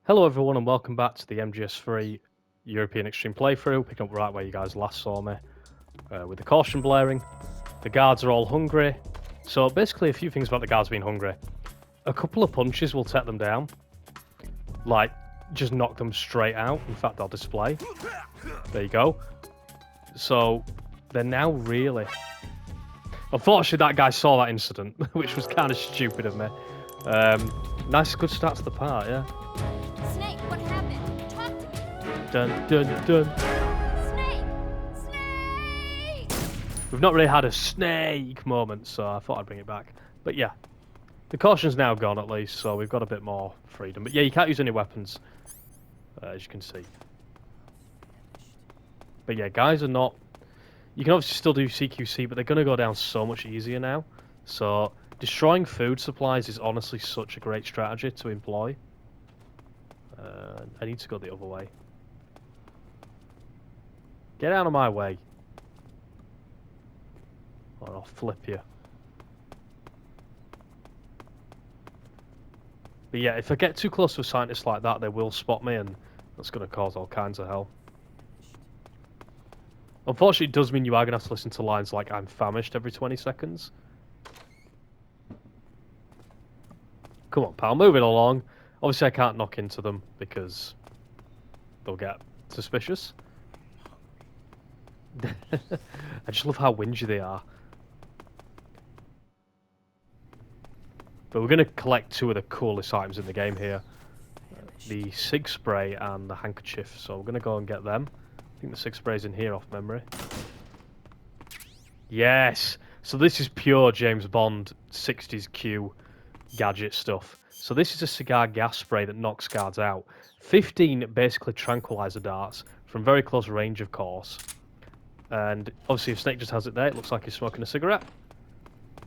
Hello everyone and welcome back to the MGS3 European Extreme Playthrough, picking up right where you guys last saw me, with the caution blaring. The guards are all hungry, so basically a few things about the guards being hungry. A couple of punches will take them down, like just knock them straight out. In fact, I'll display. There you go. So they're now really... Unfortunately that guy saw that incident, which was kind of stupid of me. Nice, good start to the part, yeah. Snake, what happened? Talk to me. Dun dun dun. Snake! Snake! We've not really had a snake moment, so I thought I'd bring it back. But yeah, the caution's now gone at least, so we've got a bit more freedom. But yeah, you can't use any weapons, as you can see. But yeah, guys are not... You can obviously still do CQC, but they're going to go down so much easier now. So destroying food supplies is honestly such a great strategy to employ. I need to go the other way. Get out of my way. Or I'll flip you. But yeah, if I get too close to a scientist like that, they will spot me, and that's going to cause all kinds of hell. Unfortunately, it does mean you are going to have to listen to lines like, "I'm famished" every 20 seconds. Come on, pal, move it along. Obviously, I can't knock into them, because they'll get suspicious. I just love how whingy they are. But we're going to collect two of the coolest items in the game here. The Sig Spray and the handkerchief. So we're going to go and get them. I think the Sig Spray's in here off memory. Yes! So this is pure James Bond 60s Q gadget stuff. So this is a cigar gas spray that knocks guards out. 15 basically tranquilizer darts from very close range, of course. And obviously if Snake just has it there, it looks like he's smoking a cigarette.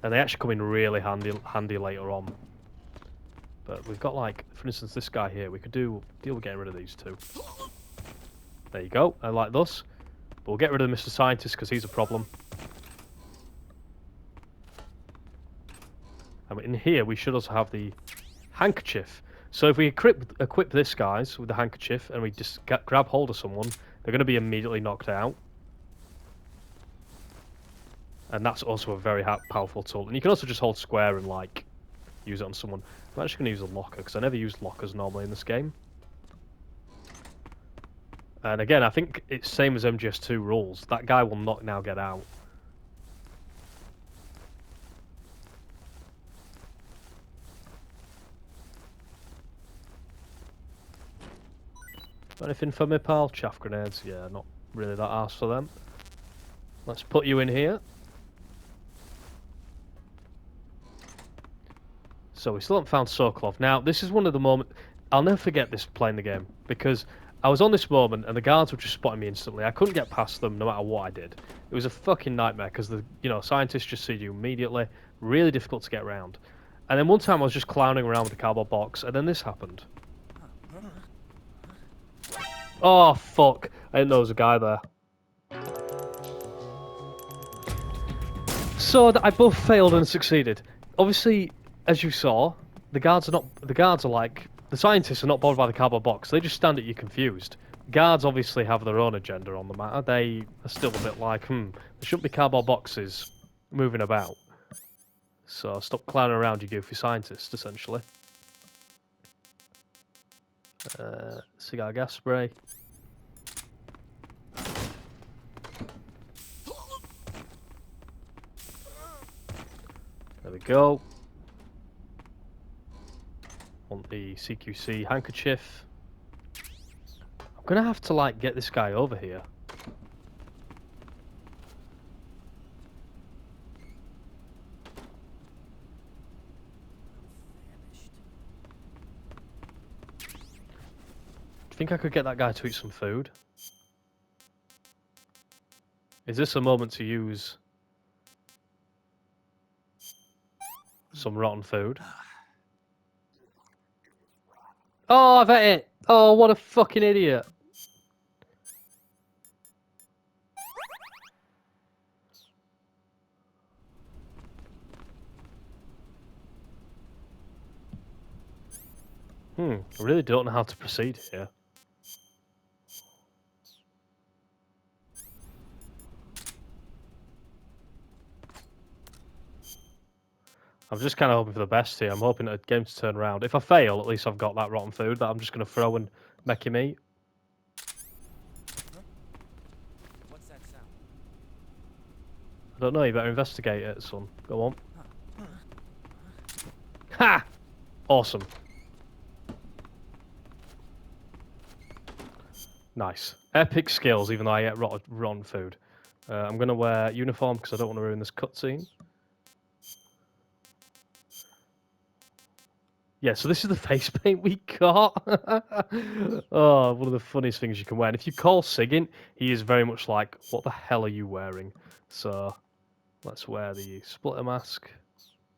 And they actually come in really handy later on. But we've got, like, for instance, this guy here. We could deal with getting rid of these two. There you go. I like those. But we'll get rid of Mr. Scientist because he's a problem. And in here, we should also have the handkerchief. So if we equip this, guys, with the handkerchief, and we just grab hold of someone, they're going to be immediately knocked out. And that's also a very powerful tool. And you can also just hold square and, like, use it on someone. I'm actually going to use a locker, because I never use lockers normally in this game. And again, I think it's same as MGS2 rules. That guy will not now get out. Anything for me, pal? Chaff grenades. Yeah, not really that arse for them. Let's put you in here. So we still haven't found Sokolov. Now, this is one of the moments... I'll never forget this playing the game, because I was on this moment and the guards were just spotting me instantly. I couldn't get past them no matter what I did. It was a fucking nightmare, because the scientists just see you immediately. Really difficult to get around. And then one time I was just clowning around with the cardboard box, and then this happened. Oh, fuck. I didn't know there was a guy there. So I both failed and succeeded. Obviously, as you saw, the guards are like, the scientists are not bothered by the cardboard box. They just stand at you confused. Guards obviously have their own agenda on the matter. They are still a bit like, there shouldn't be cardboard boxes moving about. So stop clowning around, you goofy scientist, essentially. Cigar gas spray. There we go. Want the CQC handkerchief. I'm gonna have to, like, get this guy over here. Do you think I could get that guy to eat some food? Is this a moment to use some rotten food? Oh, I've ate it! Oh, what a fucking idiot! I really don't know how to proceed here. I'm just kind of hoping for the best here. I'm hoping the game to turn around. If I fail, at least I've got that rotten food that I'm just going to throw and make him eat. What's that sound? I don't know, you better investigate it, son. Go on. Ha! Awesome. Nice. Epic skills, even though I get rotten food. I'm going to wear uniform because I don't want to ruin this cutscene. Yeah, so this is the face paint we got. Oh, one of the funniest things you can wear. And if you call Sigint, he is very much like, what the hell are you wearing? So, let's wear the splitter mask.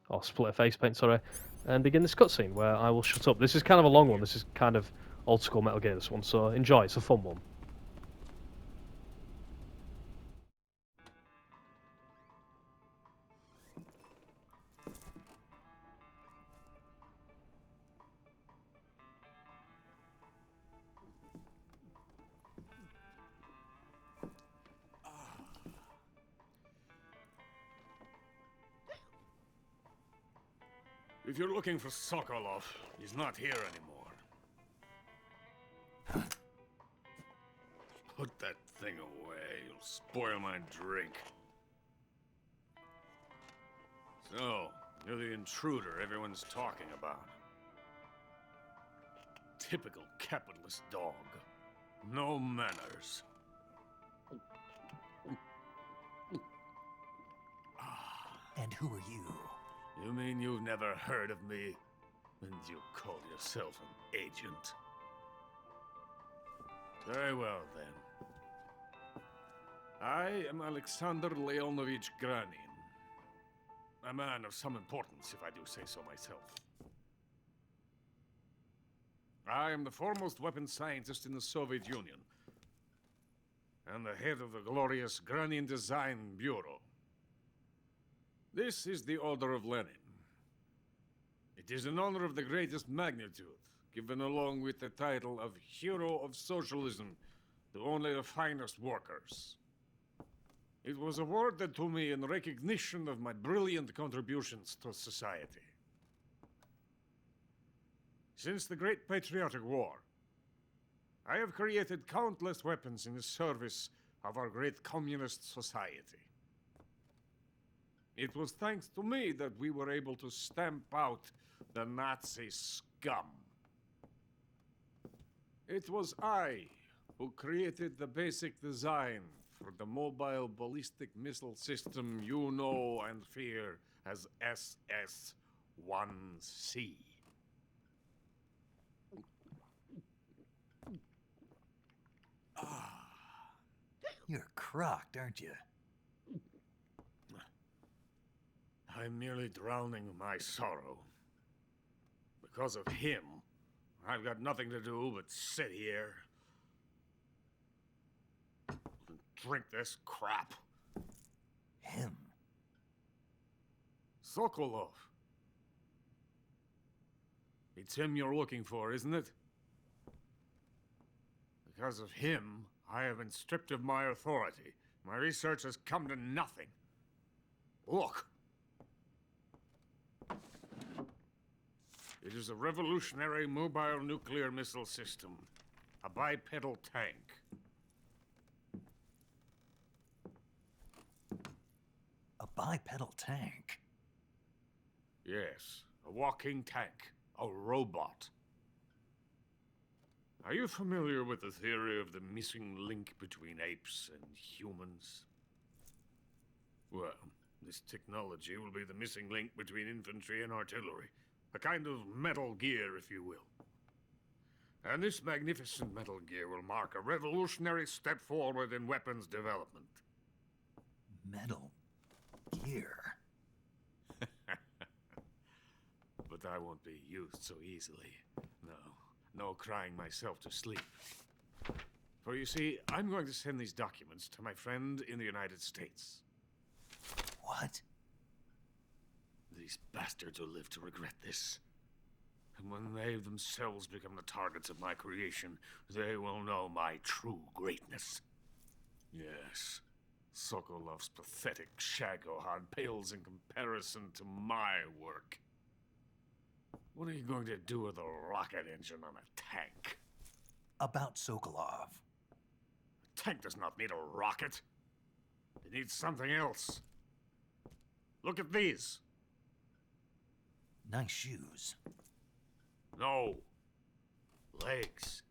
Or splitter face paint, sorry. And begin this cutscene where I will shut up. This is kind of a long one. This is kind of old school Metal Gear, this one. So, enjoy. It's a fun one. If you're looking for Sokolov, he's not here anymore. Put that thing away. You'll spoil my drink. So, you're the intruder everyone's talking about. Typical capitalist dog. No manners. And who are you? You mean you've never heard of me? And you call yourself an agent? Very well, then. I am Alexander Leonovich Granin. A man of some importance, if I do say so myself. I am the foremost weapons scientist in the Soviet Union, and the head of the glorious Granin Design Bureau. This is the Order of Lenin. It is an honor of the greatest magnitude, given along with the title of Hero of Socialism to only the finest workers. It was awarded to me in recognition of my brilliant contributions to society. Since the Great Patriotic War, I have created countless weapons in the service of our great communist society. It was thanks to me that we were able to stamp out the Nazi scum. It was I who created the basic design for the mobile ballistic missile system you know and fear as SS-1C. You're crocked, aren't you? I'm merely drowning my sorrow. Because of him, I've got nothing to do but sit here and drink this crap. Him? Sokolov. It's him you're looking for, isn't it? Because of him, I have been stripped of my authority. My research has come to nothing. Look. It is a revolutionary mobile nuclear missile system. A bipedal tank. A bipedal tank? Yes, a walking tank. A robot. Are you familiar with the theory of the missing link between apes and humans? Well, this technology will be the missing link between infantry and artillery. A kind of Metal Gear, if you will. And this magnificent Metal Gear will mark a revolutionary step forward in weapons development. Metal Gear? But I won't be used so easily. No crying myself to sleep. For you see, I'm going to send these documents to my friend in the United States. What? These bastards will live to regret this. And when they themselves become the targets of my creation, they will know my true greatness. Yes, Sokolov's pathetic Shagohod pales in comparison to my work. What are you going to do with a rocket engine on a tank? About Sokolov. A tank does not need a rocket. It needs something else. Look at these. Nice shoes. No. Legs.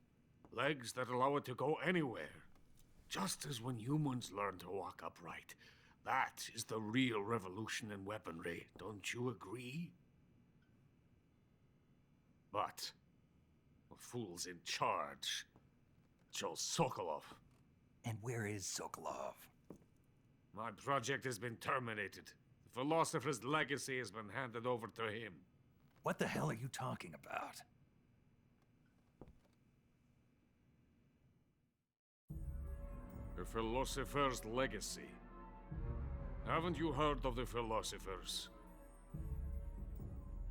Legs that allow it to go anywhere. Just as when humans learn to walk upright. That is the real revolution in weaponry, don't you agree? But the fool's in charge. Joe Sokolov. And where is Sokolov? My project has been terminated. The philosopher's legacy has been handed over to him. What the hell are you talking about? The philosopher's legacy. Haven't you heard of the philosophers?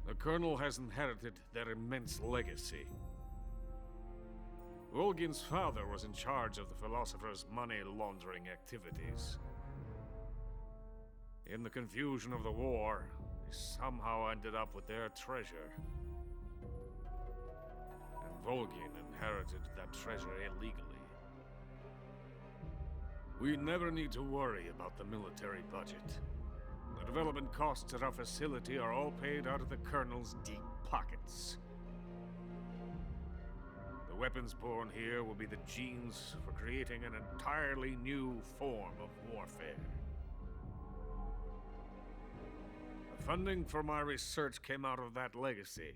The Colonel has inherited their immense legacy. Volgin's father was in charge of the philosophers' money laundering activities. In the confusion of the war, he somehow ended up with their treasure. And Volgin inherited that treasure illegally. We never need to worry about the military budget. The development costs at our facility are all paid out of the Colonel's deep pockets. The weapons born here will be the genes for creating an entirely new form of warfare. The funding for my research came out of that legacy.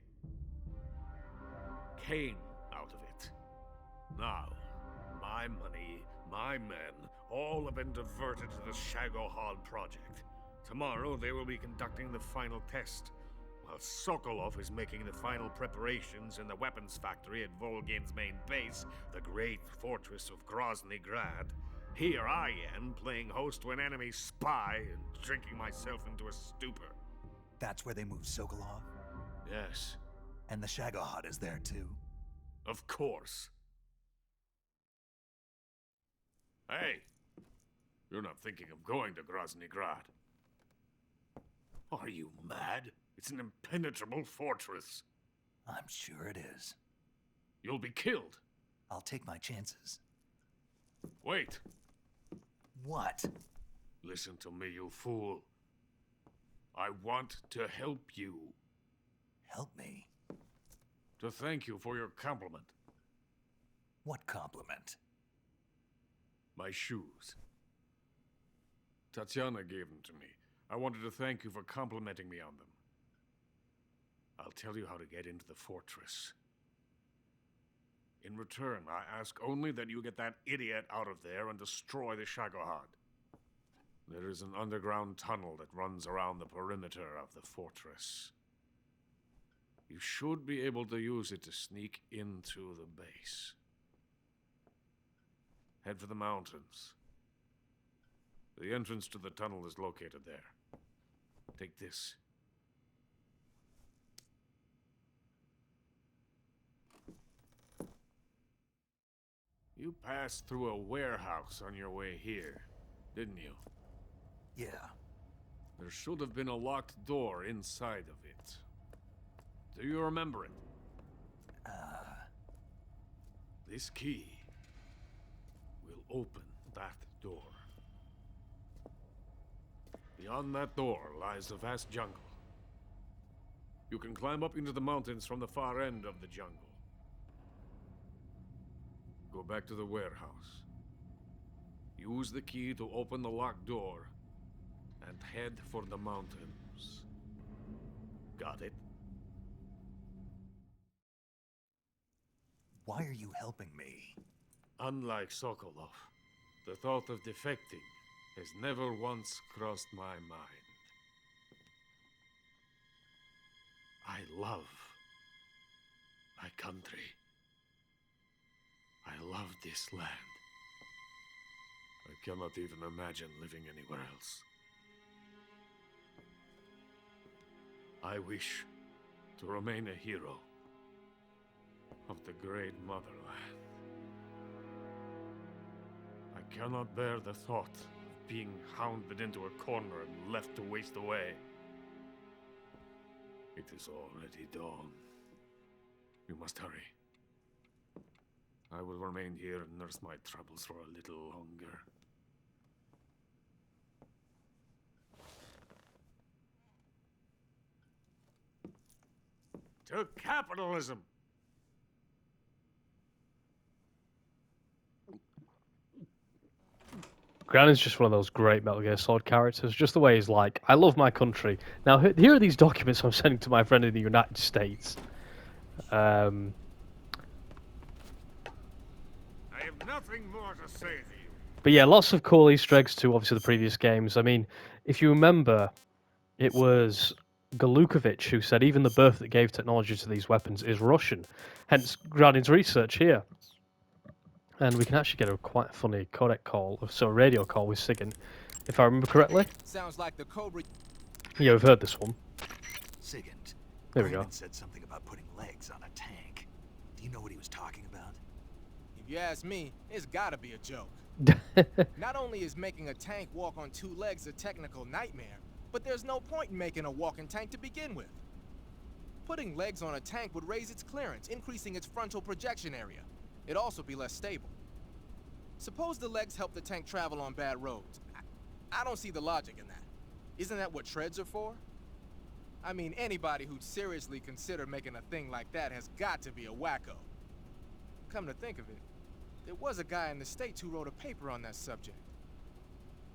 Came out of it. Now, my money, my men, all have been diverted to the Shagohod project. Tomorrow, they will be conducting the final test, while Sokolov is making the final preparations in the weapons factory at Volgin's main base, the great fortress of Grozny Grad. Here I am, playing host to an enemy spy and drinking myself into a stupor. That's where they moved Sokolov? Yes, And the Shagohod is there too? of course. Hey, you're not thinking of going to Grozny Grad. Are you mad? It's an impenetrable fortress. I'm sure it is. You'll be killed. I'll take my chances. Wait. What? Listen to me, you fool. I want to help you. Help me? To thank you for your compliment. What compliment? My shoes. Tatiana gave them to me. I wanted to thank you for complimenting me on them. I'll tell you how to get into the fortress. In return, I ask only that you get that idiot out of there and destroy the Shagohod. There is an underground tunnel that runs around the perimeter of the fortress. You should be able to use it to sneak into the base. Head for the mountains. The entrance to the tunnel is located there. Take this. You passed through a warehouse on your way here, didn't you? Yeah. There should have been a locked door inside of it. Do you remember it? This key will open that door. Beyond that door lies a vast jungle. You can climb up into the mountains from the far end of the jungle. Go back to the warehouse. Use the key to open the locked door and head for the mountains. Got it? Why are you helping me? Unlike Sokolov, the thought of defecting has never once crossed my mind. I love my country. I love this land. I cannot even imagine living anywhere else. I wish to remain a hero of the great motherland. I cannot bear the thought of being hounded into a corner and left to waste away. It is already dawn. We must hurry. I will remain here and nurse my troubles for a little longer. To capitalism! Granin's just one of those great Metal Gear Solid characters. Just the way he's like, I love my country. Now, here are these documents I'm sending to my friend in the United States. I have nothing more to say to you. But yeah, lots of cool Easter eggs to obviously the previous games. I mean, if you remember, it was Galukovich who said even the birth that gave technology to these weapons is Russian. Hence, Granin's research here. And we can actually get a quite funny codec call, so a radio call with Sigint, if I remember correctly. Sounds like the Cobra. Yeah, we've heard this one. Sigint. There we go. Granin said something about putting legs on a tank. Do you know what he was talking about? If you ask me, it's gotta be a joke. Not only is making a tank walk on two legs a technical nightmare, but there's no point in making a walking tank to begin with. Putting legs on a tank would raise its clearance, increasing its frontal projection area. It'd also be less stable. Suppose the legs help the tank travel on bad roads. I don't see the logic in that. Isn't that what treads are for? I mean, anybody who'd seriously consider making a thing like that has got to be a wacko. Come to think of it, there was a guy in the States who wrote a paper on that subject.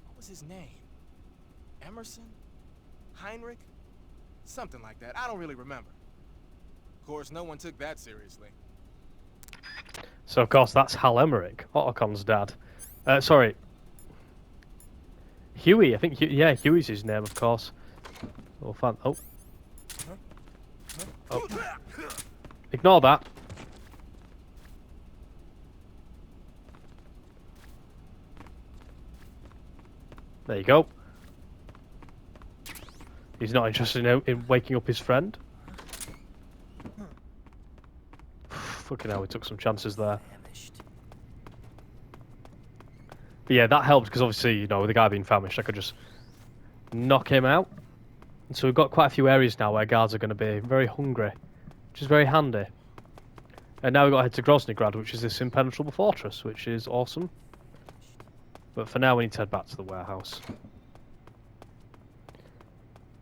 What was his name? Emerson? Heinrich? Something like that. I don't really remember. Of course, no one took that seriously. So, of course, that's Hal Emmerich, Ottocon's dad. Sorry. Huey, I think, yeah, Huey's his name, of course. Oh, fan. Oh. Oh. Ignore that. There you go. He's not interested in waking up his friend. Fucking hell, we took some chances there. But yeah, that helped because obviously, you know, with the guy being famished, I could just knock him out. And so we've got quite a few areas now where guards are going to be very hungry, which is very handy. And now we've got to head to Groznygrad, which is this impenetrable fortress, which is awesome. But for now, we need to head back to the warehouse.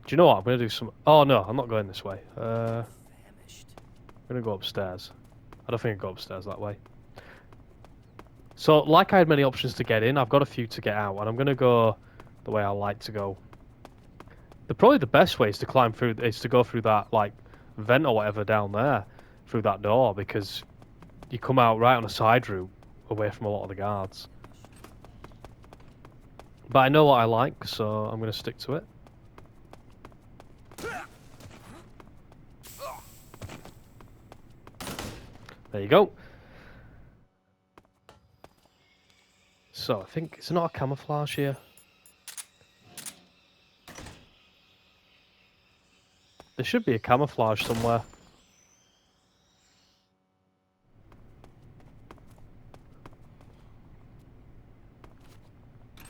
Do you know what? I'm going to do some... Oh, no, I'm not going this way. I'm going to go upstairs. I don't think I can go upstairs that way. So, like I had many options to get in, I've got a few to get out, and I'm going to go the way I like to go. Probably the best way is to climb through, is to go through that, like, vent or whatever down there, through that door, because you come out right on a side route, away from a lot of the guards. But I know what I like, so I'm going to stick to it. There you go. So, I think, it's not a camouflage here. There should be a camouflage somewhere.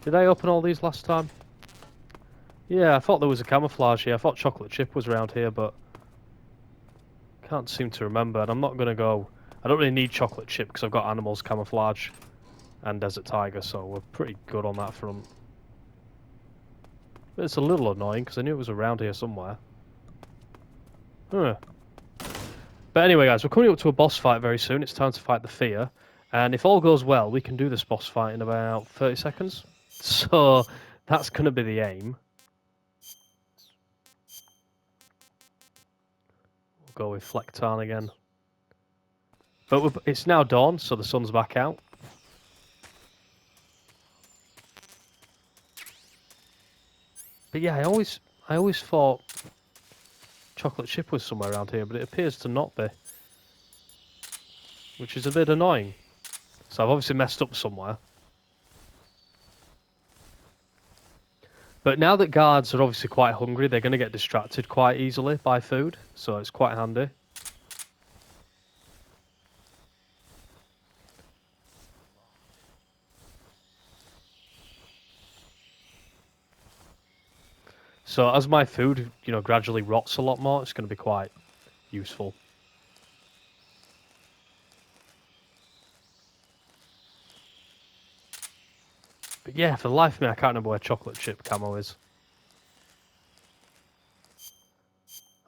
Did I open all these last time? Yeah, I thought there was a camouflage here. I thought chocolate chip was around here, but can't seem to remember. And I'm not going to go... I don't really need chocolate chip because I've got animals camouflage and desert tiger, so we're pretty good on that front. But it's a little annoying because I knew it was around here somewhere. Huh. But anyway, guys, we're coming up to a boss fight very soon. It's time to fight the Fear. And if all goes well, we can do this boss fight in about 30 seconds. So that's going to be the aim. We'll go with Flecktarn again. But it's now dawn, so the sun's back out. But yeah, I always thought chocolate chip was somewhere around here, but it appears to not be. Which is a bit annoying. So I've obviously messed up somewhere. But now that guards are obviously quite hungry, they're going to get distracted quite easily by food. So it's quite handy. So as my food, you know, gradually rots a lot more, it's going to be quite useful. But yeah, for the life of me, I can't remember where chocolate chip camo is.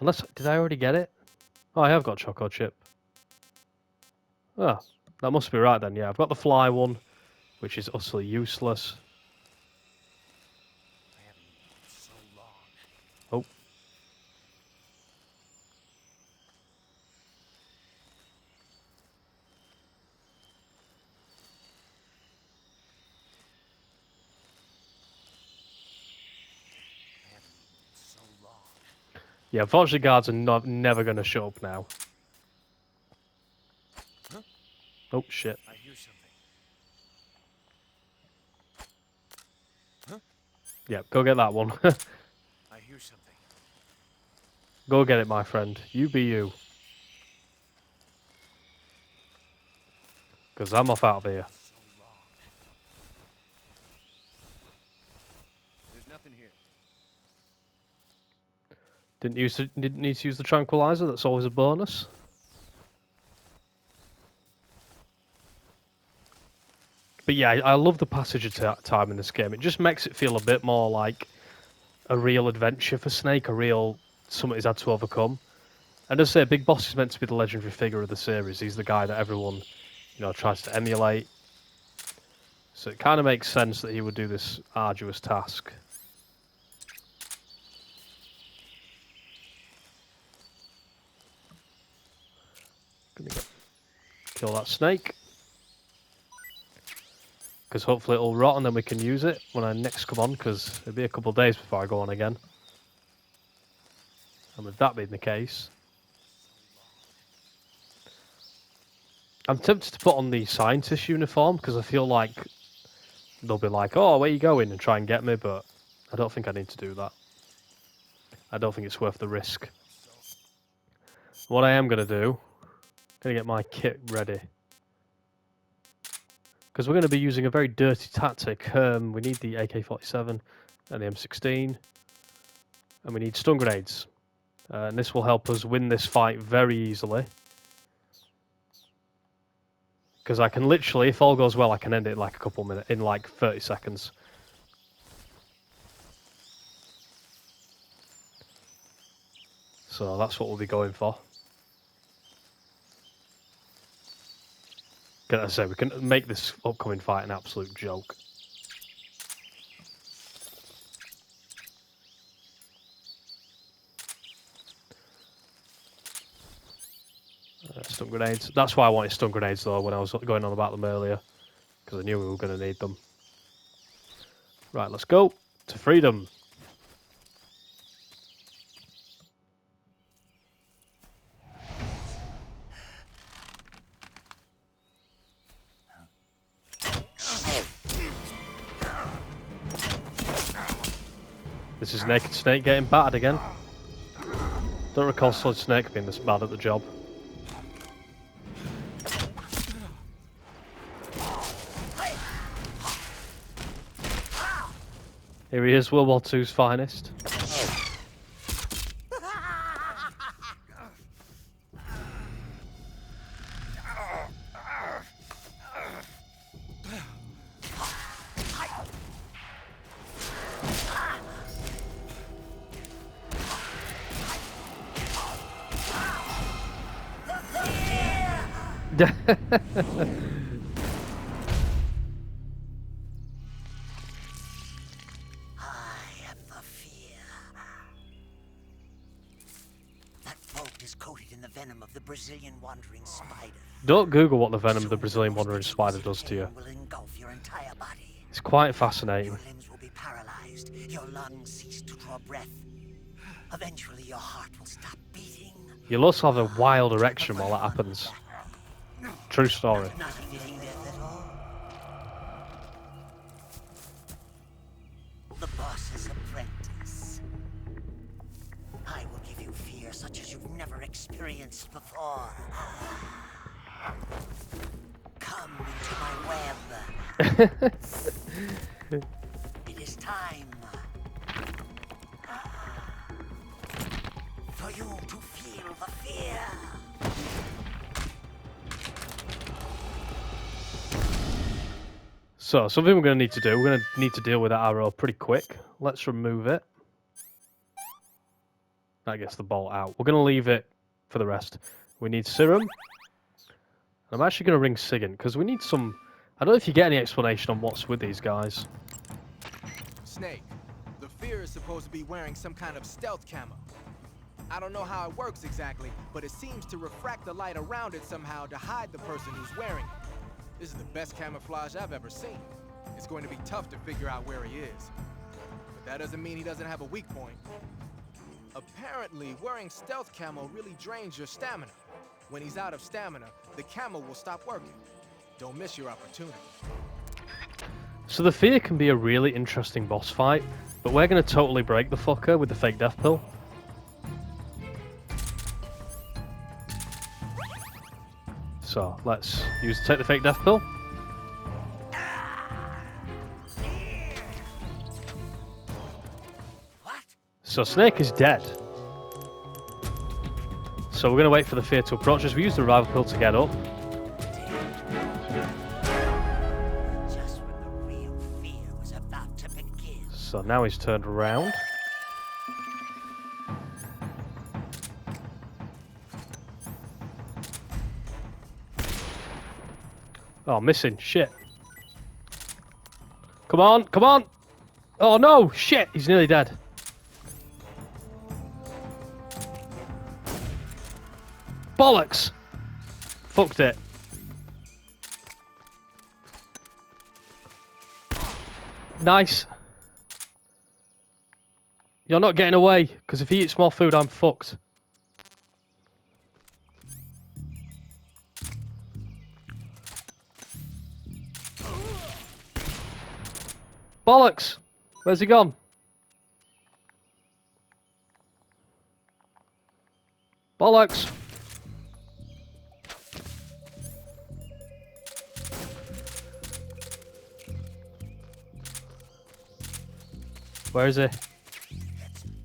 Unless, did I already get it? Oh, I have got chocolate chip. Oh, that must be right then, yeah. I've got the fly one, which is utterly useless. Oh. Yeah, unfortunately guards are never going to show up now. Huh? Oh, shit. I hear something. Huh? Yeah, go get that one. I hear something. Go get it, my friend. You be you. Because I'm off out of here. So long. There's nothing here. Didn't need to use the tranquilizer, that's always a bonus. But yeah, I love the passage of time in this game. It just makes it feel a bit more like a real adventure for Snake, a real something he's had to overcome. And as I say, Big Boss is meant to be the legendary figure of the series. He's the guy that everyone, you know, tries to emulate. So it kind of makes sense that he would do this arduous task. Gonna go kill that snake. Because hopefully it'll rot and then we can use it when I next come on, because it'll be a couple of days before I go on again. And with that being the case, I'm tempted to put on the scientist uniform, because I feel like they'll be like, oh, where you going, and try and get me, but I don't think I need to do that. I don't think it's worth the risk. What I am going to do, going to get my kit ready. Because we're going to be using a very dirty tactic. We need the AK-47 and the M16. And we need stun grenades. And this will help us win this fight very easily. Because I can literally, if all goes well, I can end it in like a couple minutes, in like 30 seconds. So that's what we'll be going for. As I say, we can make this upcoming fight an absolute joke. Stun grenades. That's why I wanted stun grenades though when I was going on about them earlier. Because I knew we were going to need them. Right, let's go to freedom. This is Naked Snake getting battered again. Don't recall Solid Snake being this bad at the job. Here he is, World War II's finest. Brazilian wandering spider. Don't Google what the venom of the Brazilian wandering spider does to you. Will engulf your entire body. It's quite fascinating. Your limbs will be paralyzed. Your lungs cease to draw breath. Eventually, your heart will stop beating. You'll also have a wild erection while that happens. True story. Not feeling death at all. The boss's apprentice. I will give you fear such as you've never experienced before. Come into my web. It is time. So, something we're going to need to do, we're going to need to deal with that arrow pretty quick. Let's remove it. That gets the bolt out. We're going to leave it for the rest. We need serum. I'm actually going to ring Sigan, because we need some... I don't know if you get any explanation on what's with these guys. Snake, the fear is supposed to be wearing some kind of stealth camo. I don't know how it works exactly, but it seems to refract the light around it somehow to hide the person who's wearing it. This is the best camouflage I've ever seen. It's going to be tough to figure out where he is. But that doesn't mean he doesn't have a weak point. Apparently, wearing stealth camo really drains your stamina. When he's out of stamina, the camo will stop working. Don't miss your opportunity. So the fear can be a really interesting boss fight, but we're going to totally break the fucker with the fake death pill. So, let's take the fake death pill. What? So Snake is dead. So we're going to wait for the fear to approach us. We use the revival pill to get up. Just when the real fear was about to begin. So now he's turned around. Oh, missing. Shit. Come on, come on! Oh no! Shit! He's nearly dead. Bollocks! Fucked it. Nice. You're not getting away, because if he eats more food, I'm fucked. Bollocks! Where's he gone? Bollocks! Where is he? It's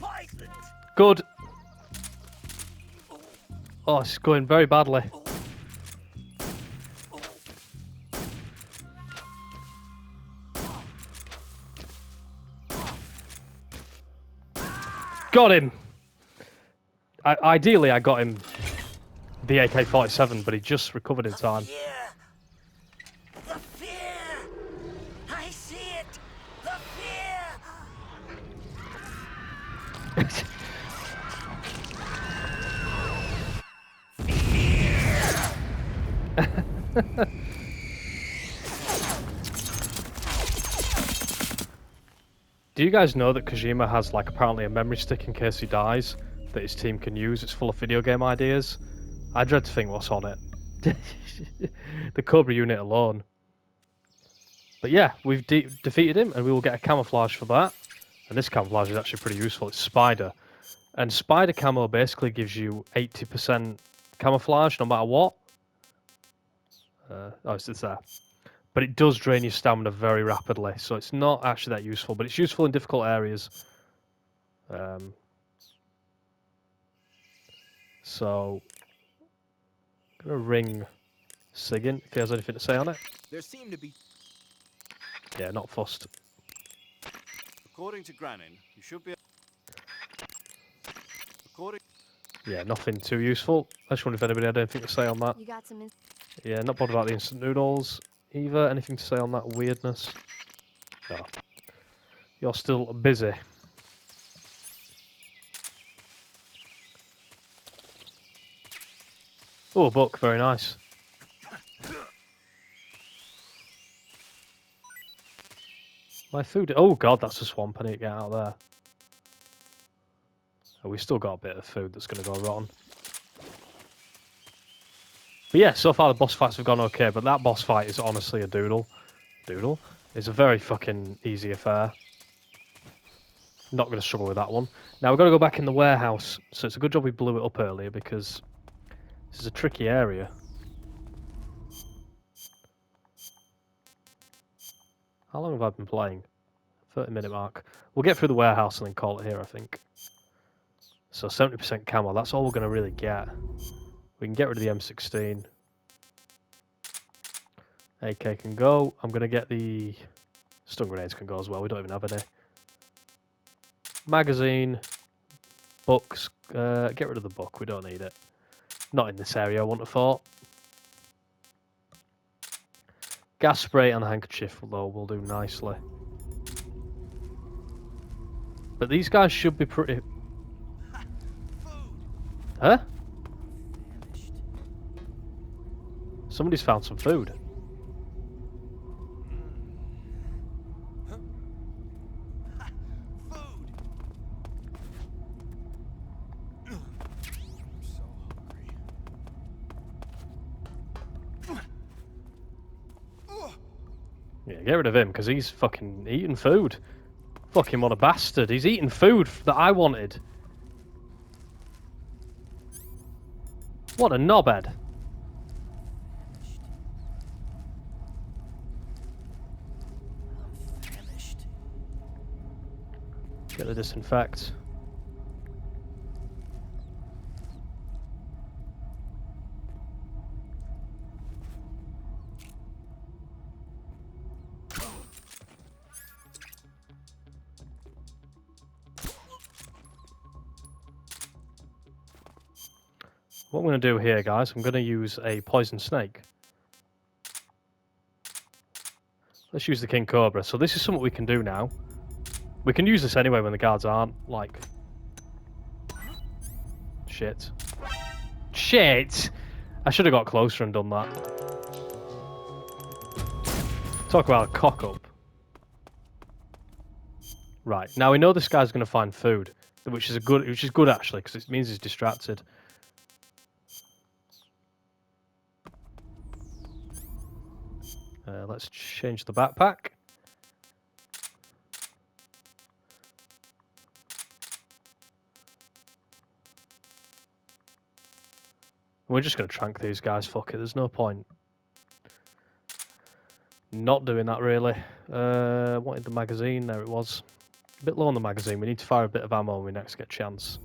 poisoned. Good. Oh, it's going very badly. Got him! Ideally, I got him the AK-47, but he just recovered in time. Fear. The fear. I see it. The fear. Do you guys know that Kojima has, like, apparently a memory stick in case he dies that his team can use? It's full of video game ideas. I dread to think what's on it. The Cobra unit alone. But yeah, we've defeated him, and we will get a camouflage for that. And this camouflage is actually pretty useful. It's Spider. And Spider camo basically gives you 80% camouflage no matter what. Oh, it's there. But it does drain your stamina very rapidly, so it's not actually that useful, but it's useful in difficult areas. So, I'm going to ring Sigan if he has anything to say on it. There seem to be... Yeah, not fussed. According to Granin, you should be... Yeah, nothing too useful. I just wonder if anybody had anything to say on that. You got some. Yeah, not bothered about the instant noodles either. Anything to say on that weirdness? No. You're still busy. Oh, a book. Very nice. My food... Oh, God, that's a swamp. I need to get out of there. Oh, we still got a bit of food that's going to go rotten. But yeah, so far the boss fights have gone okay, but that boss fight is honestly a doodle. Doodle? It's a very fucking easy affair. Not going to struggle with that one. Now we've got to go back in the warehouse, so it's a good job we blew it up earlier, because this is a tricky area. How long have I been playing? 30-minute mark. We'll get through the warehouse and then call it here, I think. So 70% camo, that's all we're going to really get. We can get rid of the M16. AK can go. I'm going to get the stun grenades can go as well. We don't even have any. Magazine. Books. Get rid of the book. We don't need it. Not in this area, I want to thought. Gas spray and a handkerchief, though, will do nicely. But these guys should be pretty... Huh? Somebody's found some food. Yeah, get rid of him, because he's fucking eating food. Fucking what a bastard. He's eating food that I wanted. What a knobhead. Get the disinfect. What I'm going to do here, guys, I'm going to use a poison snake. Let's use the King Cobra. So this is something we can do now. We can use this anyway when the guards aren't, like... Shit. Shit! I should have got closer and done that. Talk about a cock-up. Right, now we know this guy's going to find food, which is good actually, because it means he's distracted. Let's change the backpack. We're just going to trank these guys, fuck it, there's no point. Not doing that really. Wanted the magazine, there it was. A bit low on the magazine, we need to fire a bit of ammo when we next get a chance.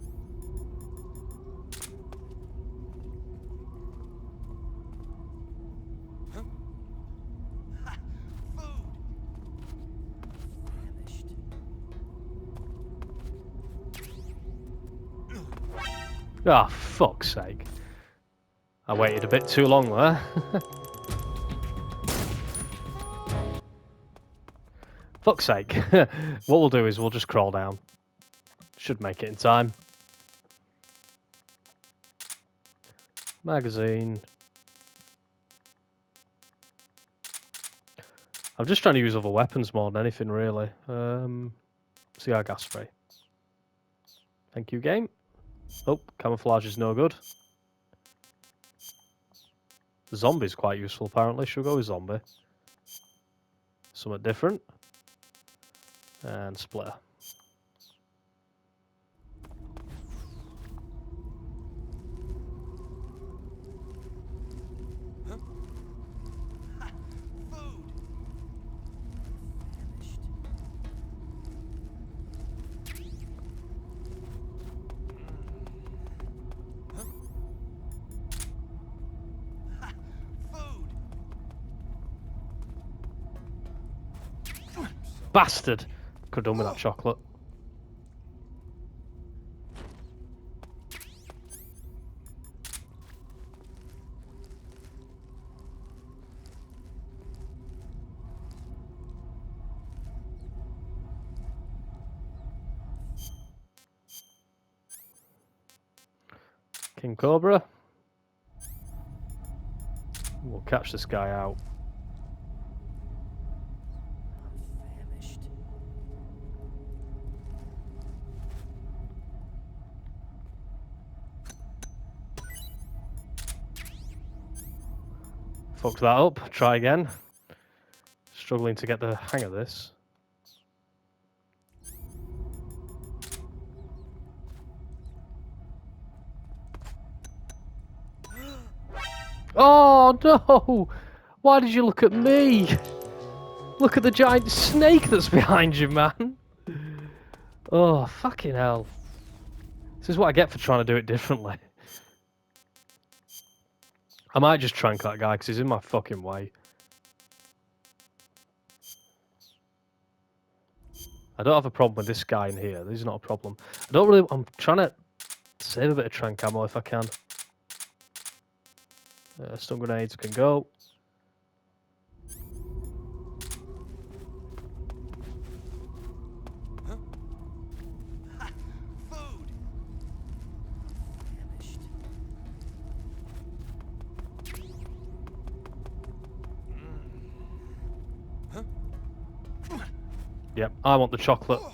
Ah, oh, fuck's sake. I waited a bit too long there. Fuck's sake. What we'll do is we'll just crawl down. Should make it in time. Magazine. I'm just trying to use other weapons more than anything, really. CR gas spray. Thank you, game. Oh, camouflage is no good. Zombie's quite useful, apparently. Should we go with zombie? Something different. And splitter. Bastard! Could have done with that chocolate. King Cobra. We'll catch this guy out. Fucked that up. Try again. Struggling to get the hang of this. Oh no! Why did you look at me? Look at the giant snake that's behind you, man. Oh, fucking hell. This is what I get for trying to do it differently. I might just trank that guy because he's in my fucking way. I don't have a problem with this guy in here. This is not a problem. I don't really... I'm trying to save a bit of trank ammo if I can. Stun grenades can go. Food! Famished. Yep, I want the chocolate. I'm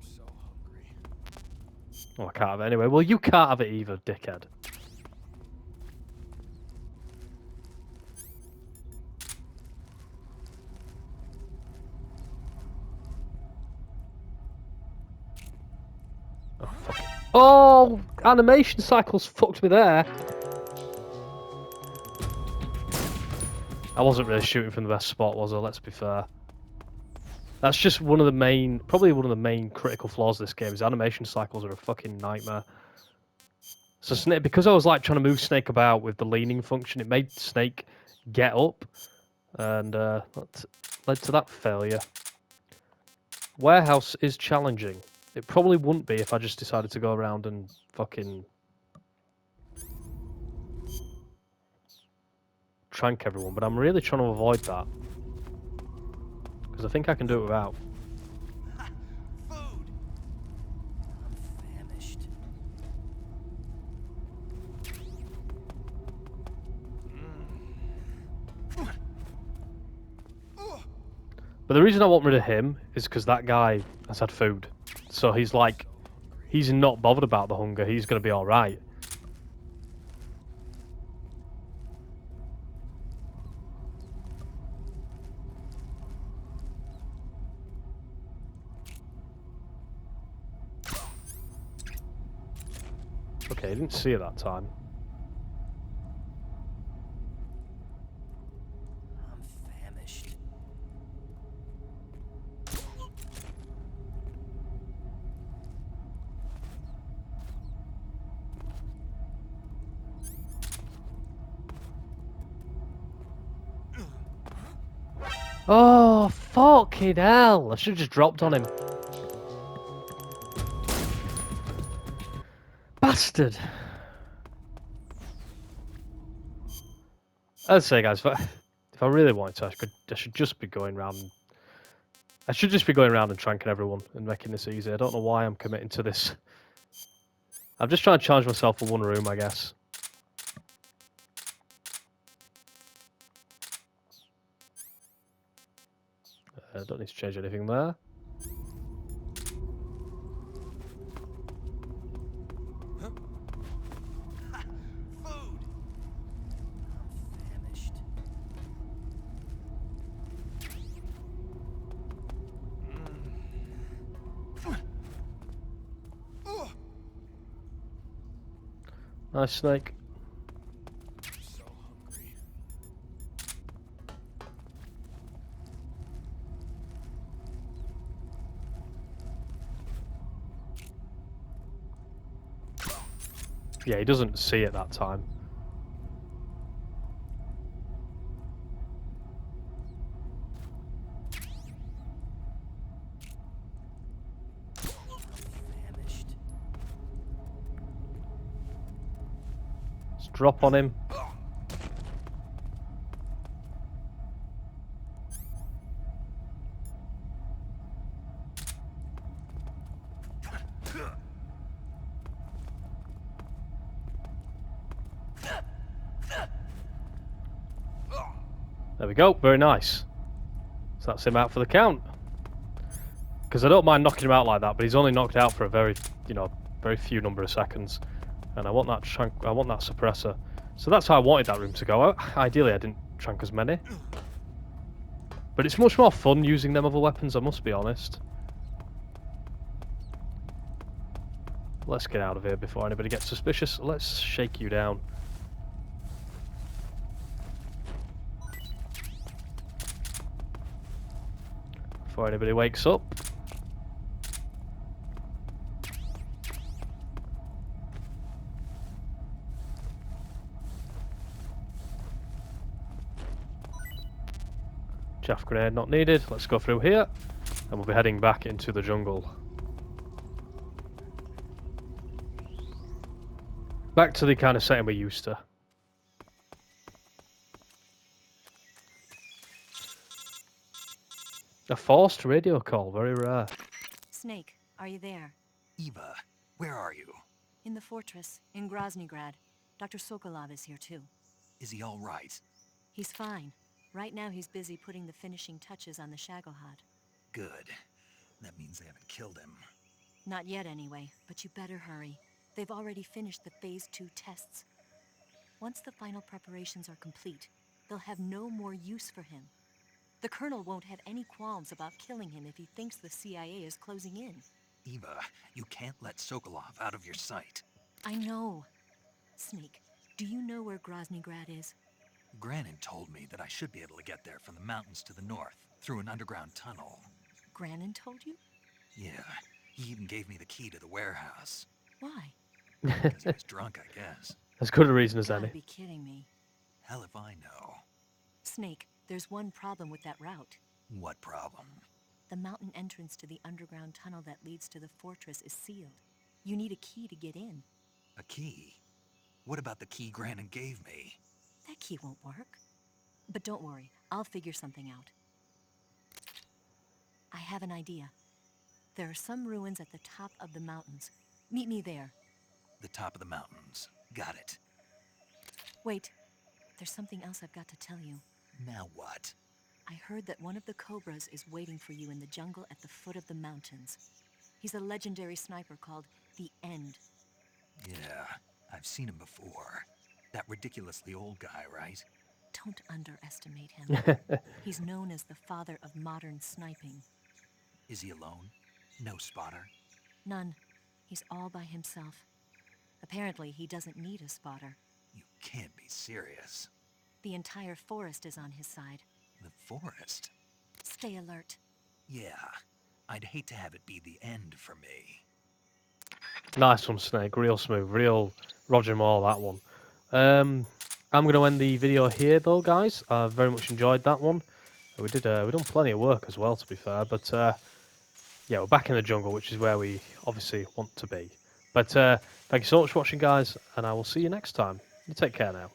so hungry. Oh, I can't have it anyway. Well, you can't have it either, dickhead. Oh, fuck. Oh, animation cycles fucked me there. I wasn't really shooting from the best spot, was I? Let's be fair. That's just one of the main, probably one of the main critical flaws of this game, is animation cycles are a fucking nightmare. So Snake, because I was like trying to move Snake about with the leaning function, it made Snake get up, and that led to that failure. Warehouse is challenging. It probably wouldn't be if I just decided to go around and fucking trank everyone, but I'm really trying to avoid that. Because I think I can do it without. Food! I'm famished. But the reason I want rid of him is because that guy has had food. So he's like, he's not bothered about the hunger. He's going to be alright. Okay, I didn't see it that time. I'm famished. Oh, fucking hell. I should have just dropped on him. Bastard. I'd say, guys, if I really wanted to, I should just be going around. I should just be going around and tranking everyone and making this easy. I don't know why I'm committing to this. I'm just trying to challenge myself for one room, I guess. I don't need to change anything there. Food! I'm famished. Nice Snake. I'm so hungry. Yeah, he doesn't see it that time. Famished. Let's drop on him. There we go, very nice. So that's him out for the count. Because I don't mind knocking him out like that, but he's only knocked out for a very, very few number of seconds. And I want that suppressor. So that's how I wanted that room to go. Ideally, I didn't trank as many. But it's much more fun using them other weapons, I must be honest. Let's get out of here before anybody gets suspicious. Let's shake you down. Before anybody wakes up. Chaff grenade not needed. Let's go through here, and we'll be heading back into the jungle. Back to the kind of setting we're used to. A forced radio call, very rare. Snake, are you there? Eva, where are you? In the fortress, in Groznygrad. Dr. Sokolov is here too. Is he all right? He's fine. Right now he's busy putting the finishing touches on the Shagohod. Good. That means they haven't killed him. Not yet anyway, but you better hurry. They've already finished the Phase 2 tests. Once the final preparations are complete, they'll have no more use for him. The Colonel won't have any qualms about killing him if he thinks the CIA is closing in. Eva, you can't let Sokolov out of your sight. I know. Snake, do you know where Groznygrad is? Granin told me that I should be able to get there from the mountains to the north, through an underground tunnel. Granin told you? Yeah, he even gave me the key to the warehouse. Why? Because he was drunk, I guess. As good a reason as Gotta any. be kidding me. Hell if I know. Snake, there's one problem with that route. What problem? The mountain entrance to the underground tunnel that leads to the fortress is sealed. You need a key to get in. A key? What about the key Granin gave me? That key won't work. But don't worry, I'll figure something out. I have an idea. There are some ruins at the top of the mountains. Meet me there. The top of the mountains. Got it. Wait, there's something else I've got to tell you. Now what? I heard that one of the Cobras is waiting for you in the jungle at the foot of the mountains. He's a legendary sniper called the End. Yeah, I've seen him before. That ridiculously old guy, right? Don't underestimate him. He's known as the father of modern sniping. Is he alone? No spotter? None. He's all by himself. Apparently, he doesn't need a spotter. You can't be serious. The entire forest is on his side. The forest? Stay alert. Yeah, I'd hate to have it be the end for me. Nice one, Snake. Real smooth. Real Roger Moore, that one. I'm going to end the video here, though, guys. I very much enjoyed that one. We've done plenty of work as well, to be fair. But, yeah, we're back in the jungle, which is where we obviously want to be. But thank you so much for watching, guys, and I will see you next time. You take care now.